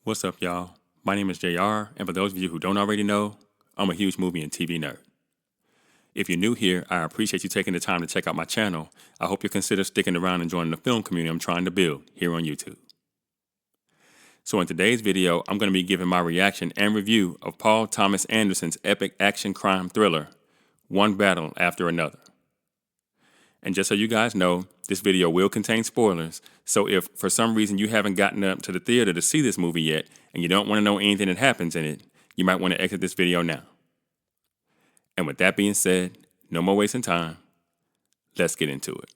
What's up, y'all? My name is JR, and for those of you who don't already know, I'm a huge movie and TV nerd. If you're new here, I appreciate you taking the time to check out my channel. I hope you consider sticking around and joining the film community I'm trying to build here on YouTube. So in today's video, I'm going to be giving my reaction and review of Paul Thomas Anderson's epic action crime thriller, One Battle After Another. And just so you guys know, this video will contain spoilers, so if for some reason you haven't gotten up to the theater to see this movie yet, and you don't want to know anything that happens in it, you might want to exit this video now. And with that being said, no more wasting time, let's get into it.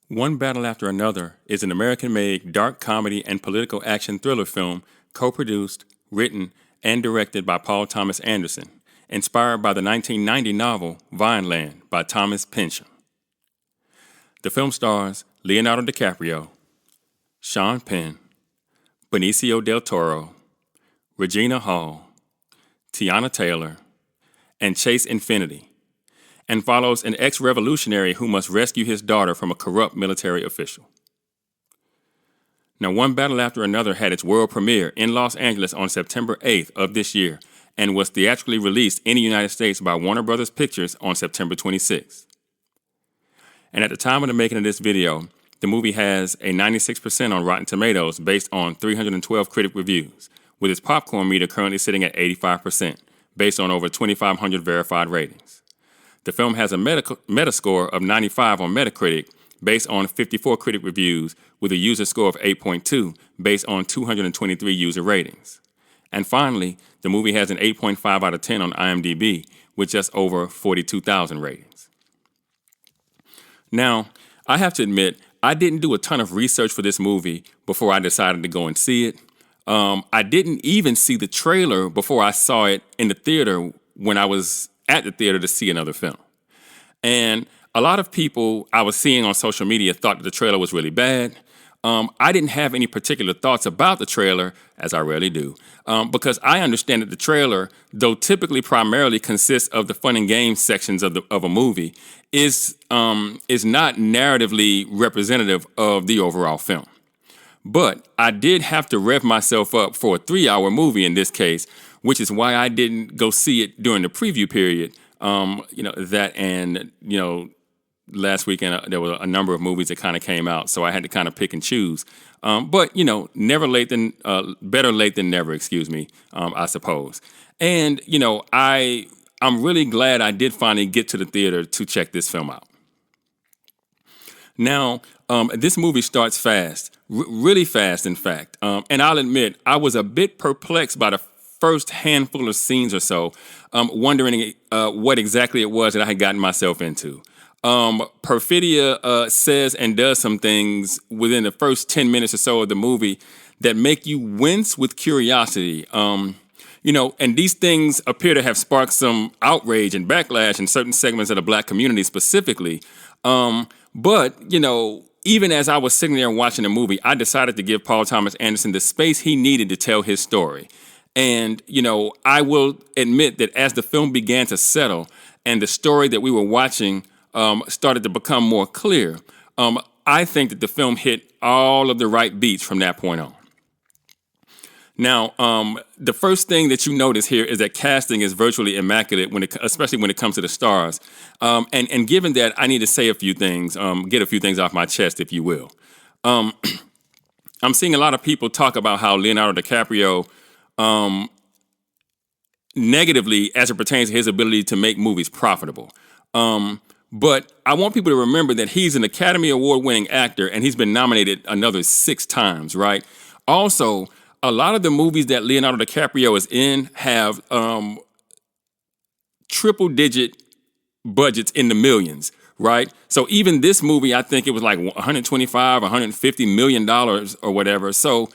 One Battle After Another is an American-made dark comedy and political action thriller film co-produced, written, and directed by Paul Thomas Anderson, inspired by the 1990 novel Vineland by Thomas Pynchon. The film stars Leonardo DiCaprio, Sean Penn, Benicio del Toro, Regina Hall, Tiana Taylor, and Chase Infinity, and follows an ex-revolutionary who must rescue his daughter from a corrupt military official. Now, One Battle After Another had its world premiere in Los Angeles on September 8th of this year and was theatrically released in the United States by Warner Brothers Pictures on September 26th. And at the time of the making of this video, the movie has a 96% on Rotten Tomatoes based on 312 critic reviews, with its popcorn meter currently sitting at 85% based on over 2,500 verified ratings. The film has a Metascore of 95 on Metacritic based on 54 critic reviews with a user score of 8.2 based on 223 user ratings. And finally, the movie has an 8.5 out of 10 on IMDb with just over 42,000 ratings. Now, I have to admit, I didn't do a ton of research for this movie before I decided to go and see it. I didn't even see the trailer before I saw it in the theater when I was at the theater to see another film. And a lot of people I was seeing on social media thought that the trailer was really bad. I didn't have any particular thoughts about the trailer, as I rarely do, because I understand that the trailer, though typically primarily consists of the fun and games sections of a movie, is not narratively representative of the overall film. But I did have to rev myself up for a 3-hour movie in this case, which is why I didn't go see it during the preview period. Last weekend there were a number of movies that kind of came out, so I had to kind of pick and choose. But better late than never, I suppose. And I'm really glad I did finally get to the theater to check this film out. Now, this movie starts fast, really fast, in fact. And I'll admit, I was a bit perplexed by the first handful of scenes or so, wondering what exactly it was that I had gotten myself into. Perfidia says and does some things within the first 10 minutes or so of the movie that make you wince with curiosity. And these things appear to have sparked some outrage and backlash in certain segments of the Black community specifically. But even as I was sitting there watching the movie, I decided to give Paul Thomas Anderson the space he needed to tell his story. And, I will admit that as the film began to settle and the story that we were watching started to become more clear, I think that the film hit all of the right beats from that point on. Now, the first thing that you notice here is that casting is virtually immaculate, especially when it comes to the stars. And given that, I need to say a few things, get a few things off my chest, if you will. I'm seeing a lot of people talk about how Leonardo DiCaprio, negatively as it pertains to his ability to make movies profitable. But I want people to remember that he's an Academy Award-winning actor, and he's been nominated another 6 times, right? Also, a lot of the movies that Leonardo DiCaprio is in have triple-digit budgets in the millions, right? So even this movie, I think it was like $125, $150 million or whatever. So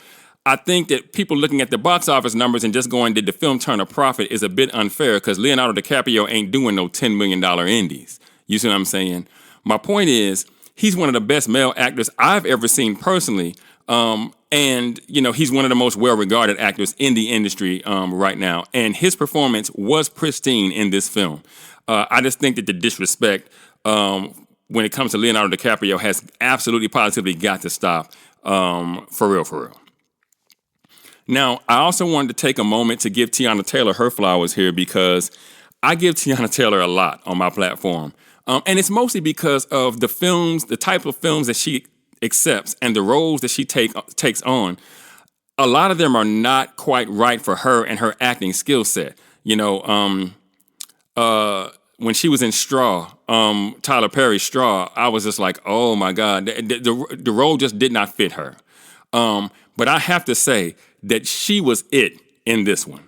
I think that people looking at the box office numbers and just going, did the film turn a profit, is a bit unfair because Leonardo DiCaprio ain't doing no $10 million indies. You see what I'm saying? My point is, he's one of the best male actors I've ever seen personally. And he's one of the most well-regarded actors in the industry right now. And his performance was pristine in this film. I just think that the disrespect when it comes to Leonardo DiCaprio has absolutely positively got to stop, for real. Now, I also wanted to take a moment to give Teyana Taylor her flowers here because I give Teyana Taylor a lot on my platform. And it's mostly because of the films, the type of films that she accepts and the roles that she takes on. A lot of them are not quite right for her and her acting skill set. When she was in Straw, Tyler Perry's Straw, I was just like, oh my God, the role just did not fit her. But I have to say that she was it in this one.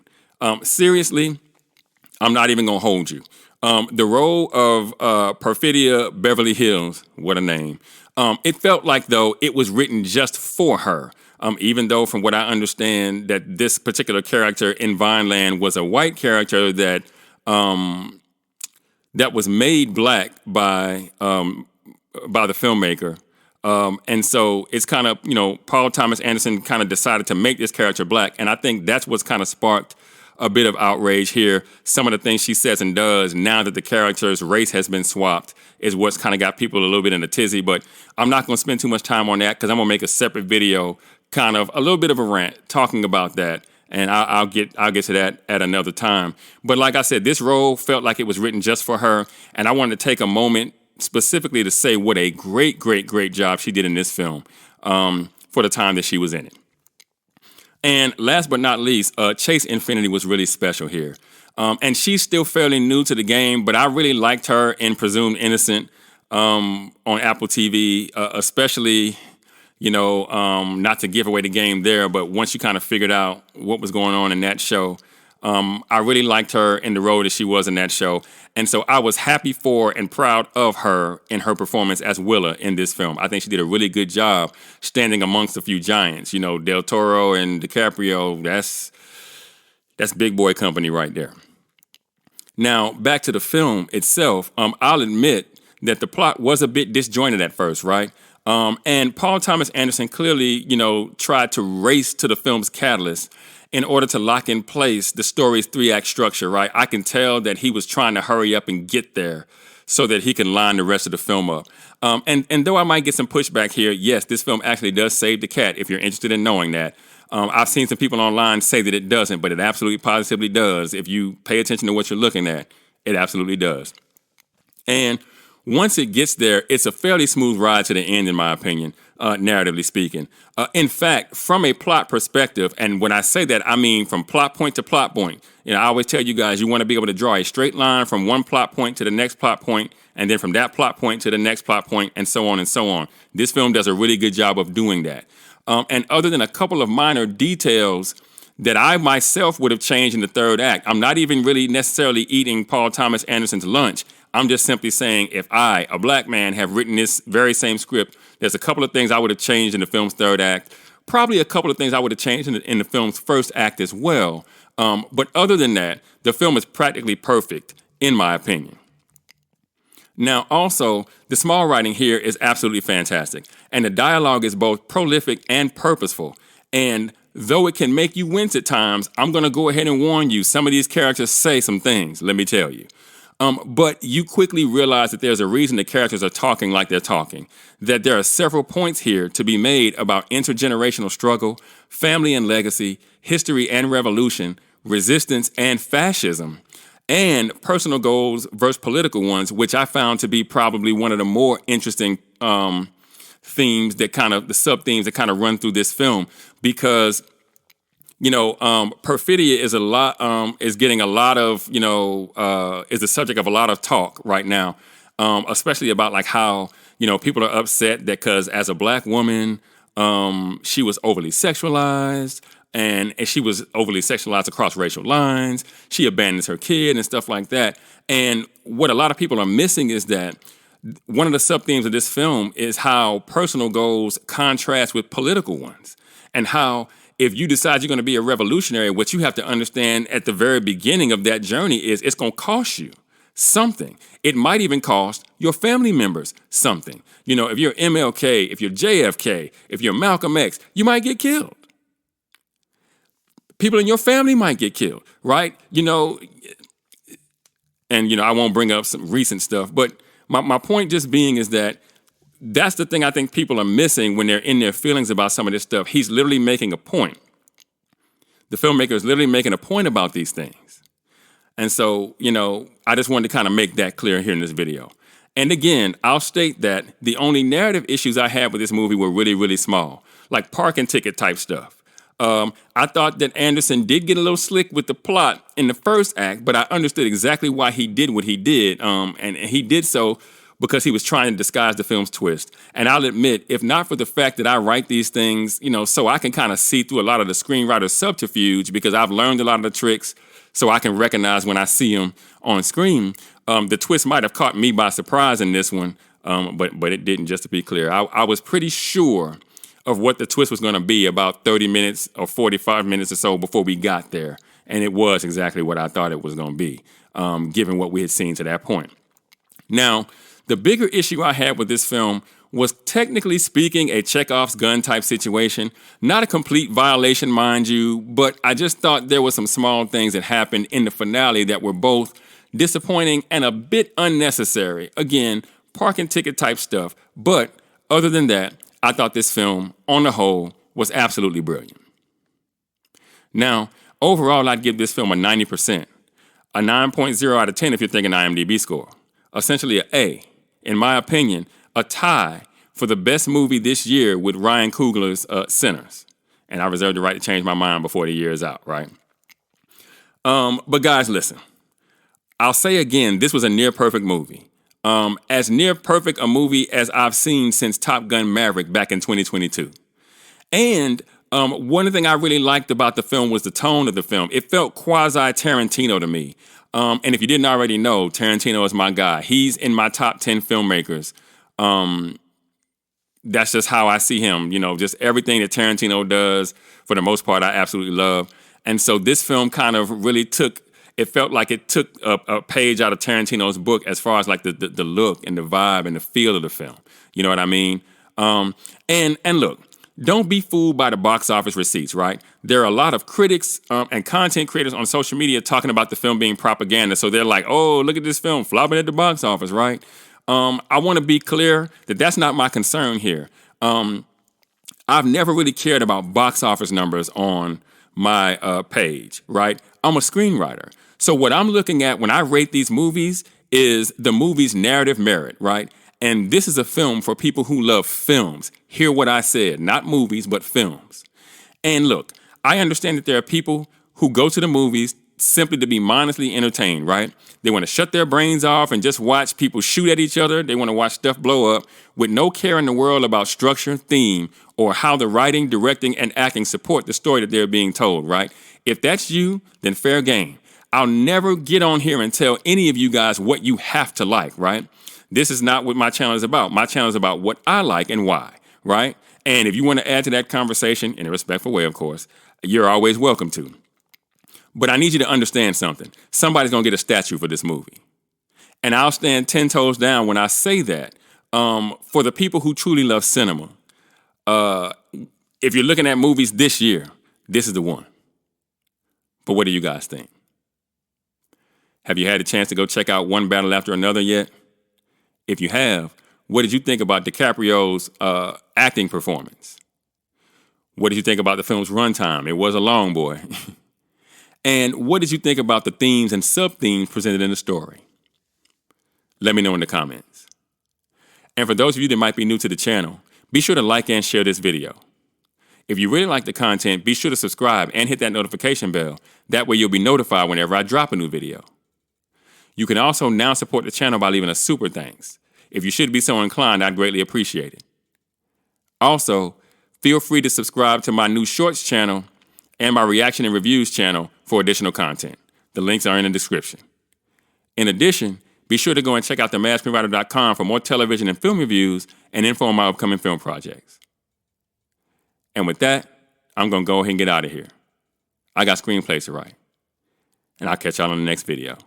Seriously, I'm not even gonna hold you. The role of Perfidia Beverly Hills, what a name. It felt like though it was written just for her. Even though from what I understand that this particular character in Vineland was a white character that was made black by the filmmaker. And so it's kind of, Paul Thomas Anderson kind of decided to make this character black. And I think that's what's kind of sparked a bit of outrage here. Some of the things she says and does now that the character's race has been swapped is what's kind of got people a little bit in a tizzy. But I'm not going to spend too much time on that because I'm going to make a separate video, kind of a little bit of a rant talking about that. And I'll get to that at another time. But like I said, this role felt like it was written just for her. And I wanted to take a moment specifically to say what a great job she did in this film for the time that she was in it. And last but not least, Chase Infinity was really special here. And she's still fairly new to the game, but I really liked her in Presumed Innocent on Apple TV, especially, not to give away the game there, but once you kind of figured out what was going on in that show, I really liked her in the role that she was in that show. And so I was happy for and proud of her in her performance as Willa in this film. I think she did a really good job standing amongst a few giants. Del Toro and DiCaprio, that's big boy company right there. Now, back to the film itself, I'll admit that the plot was a bit disjointed at first, right? And Paul Thomas Anderson clearly, tried to race to the film's catalyst in order to lock in place the story's 3-act structure, right? I can tell that he was trying to hurry up and get there so that he can line the rest of the film up. And though I might get some pushback here, yes, this film actually does save the cat, if you're interested in knowing that. I've seen some people online say that it doesn't, but it absolutely positively does. If you pay attention to what you're looking at, it absolutely does. And once it gets there, it's a fairly smooth ride to the end, in my opinion, narratively speaking. In fact, from a plot perspective, and when I say that, I mean from plot point to plot point. I always tell you guys, you want to be able to draw a straight line from one plot point to the next plot point, and then from that plot point to the next plot point, and so on and so on. This film does a really good job of doing that. And other than a couple of minor details that I myself would have changed in the third act, I'm not even really necessarily eating Paul Thomas Anderson's lunch. I'm just simply saying if I, a black man, have written this very same script, there's a couple of things I would have changed in the film's third act, probably a couple of things I would have changed in the film's first act as well. But other than that, the film is practically perfect, in my opinion. Now, also, the small writing here is absolutely fantastic, and the dialogue is both prolific and purposeful. And though it can make you wince at times, I'm going to go ahead and warn you, some of these characters say some things, let me tell you. But you quickly realize that there's a reason the characters are talking like they're talking, that there are several points here to be made about intergenerational struggle, family and legacy, history and revolution, resistance and fascism, and personal goals versus political ones, which I found to be probably one of the more interesting themes that the sub-themes that kind of run through this film, because Perfidia is is getting a lot of, is the subject of a lot of talk right now, especially about like how, people are upset that because as a black woman, she was overly sexualized, and she was overly sexualized across racial lines. She abandons her kid and stuff like that. And what a lot of people are missing is that one of the sub-themes of this film is how personal goals contrast with political ones, and how if you decide you're going to be a revolutionary, what you have to understand at the very beginning of that journey is it's going to cost you something. It might even cost your family members something. If you're MLK, if you're JFK, if you're Malcolm X, you might get killed. People in your family might get killed, right? And, I won't bring up some recent stuff, but my point just being is that that's the thing I think people are missing when they're in their feelings about some of this stuff. He's literally making a point. The filmmaker is literally making a point about these things. And so, I just wanted to kind of make that clear here in this video. And again, I'll state that the only narrative issues I had with this movie were really, really small, like parking ticket type stuff. I thought that Anderson did get a little slick with the plot in the first act, but I understood exactly why he did what he did. And he did so because he was trying to disguise the film's twist. And I'll admit, if not for the fact that I write these things, so I can kind of see through a lot of the screenwriter's subterfuge, because I've learned a lot of the tricks so I can recognize when I see them on screen. The twist might have caught me by surprise in this one, but it didn't, just to be clear. I was pretty sure of what the twist was going to be about 30 minutes or 45 minutes or so before we got there. And it was exactly what I thought it was going to be, given what we had seen to that point. Now, the bigger issue I had with this film was, technically speaking, a Chekhov's gun type situation. Not a complete violation, mind you, but I just thought there were some small things that happened in the finale that were both disappointing and a bit unnecessary. Again, parking ticket type stuff. But other than that, I thought this film, on the whole, was absolutely brilliant. Now, overall, I'd give this film a 90%. A 9.0 out of 10 if you're thinking IMDb score. Essentially an A. In my opinion, a tie for the best movie this year with Ryan Coogler's Sinners. And I reserve the right to change my mind before the year is out, right? But guys, listen. I'll say again, this was a near-perfect movie. As near-perfect a movie as I've seen since Top Gun Maverick back in 2022. And one thing I really liked about the film was the tone of the film. It felt quasi-Tarantino to me. And if you didn't already know, Tarantino is my guy. He's in my top 10 filmmakers. That's just how I see him. Just everything that Tarantino does, for the most part, I absolutely love. And so this film kind of really it felt like it took a page out of Tarantino's book as far as like the look and the vibe and the feel of the film. You know what I mean? And look, don't be fooled by the box office receipts, right? There are a lot of critics and content creators on social media talking about the film being propaganda. So they're like, oh, look at this film flopping at the box office, right? I want to be clear that that's not my concern here. I've never really cared about box office numbers on my page, right? I'm a screenwriter. So what I'm looking at when I rate these movies is the movie's narrative merit, right? And this is a film for people who love films. Hear what I said, not movies, but films. And look, I understand that there are people who go to the movies simply to be mindlessly entertained, right? They want to shut their brains off and just watch people shoot at each other. They want to watch stuff blow up with no care in the world about structure, theme, or how the writing, directing, and acting support the story that they're being told, right? If that's you, then fair game. I'll never get on here and tell any of you guys what you have to like, right? This is not what my channel is about. My channel is about what I like and why, right? And if you want to add to that conversation, in a respectful way, of course, you're always welcome to. But I need you to understand something. Somebody's going to get a statue for this movie. And I'll stand 10 toes down when I say that. For the people who truly love cinema, if you're looking at movies this year, this is the one. But what do you guys think? Have you had a chance to go check out One Battle After Another yet? If you have, what did you think about DiCaprio's acting performance? What did you think about the film's runtime? It was a long boy. And what did you think about the themes and sub-themes presented in the story? Let me know in the comments. And for those of you that might be new to the channel, be sure to like and share this video. If you really like the content, be sure to subscribe and hit that notification bell. That way you'll be notified whenever I drop a new video. You can also now support the channel by leaving a super thanks. If you should be so inclined, I'd greatly appreciate it. Also, feel free to subscribe to my new shorts channel and my reaction and reviews channel for additional content. The links are in the description. In addition, be sure to go and check out themadScreenwriter.com for more television and film reviews and info on my upcoming film projects. And with that, I'm going to go ahead and get out of here. I got screenplays to write. And I'll catch y'all on the next video.